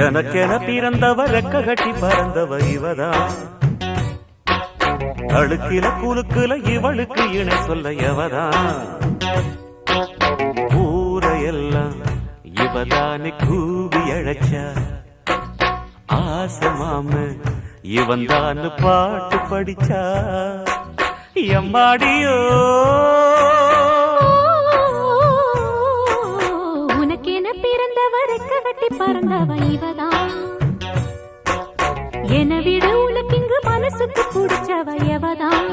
எனக்கென பிறந்தவ ரெக்க கட்டி பறந்தவ இவதான். அழுக்கில குலுக்குல இவளுக்கு இணை சொல்ல எவதான். ஊரையெல்லாம் இவதானு கூவி அழைச்சா. ஆசமாம இவன் தான் பாட்டு படிச்சா. எம்மாடியோ உனக்கென பிறந்தவ ரெக்க கட்டி பறந்தவ இவதான். என விட உனக்கு இங்கு மனசுக்கு பிடிச்சவ எவதான்.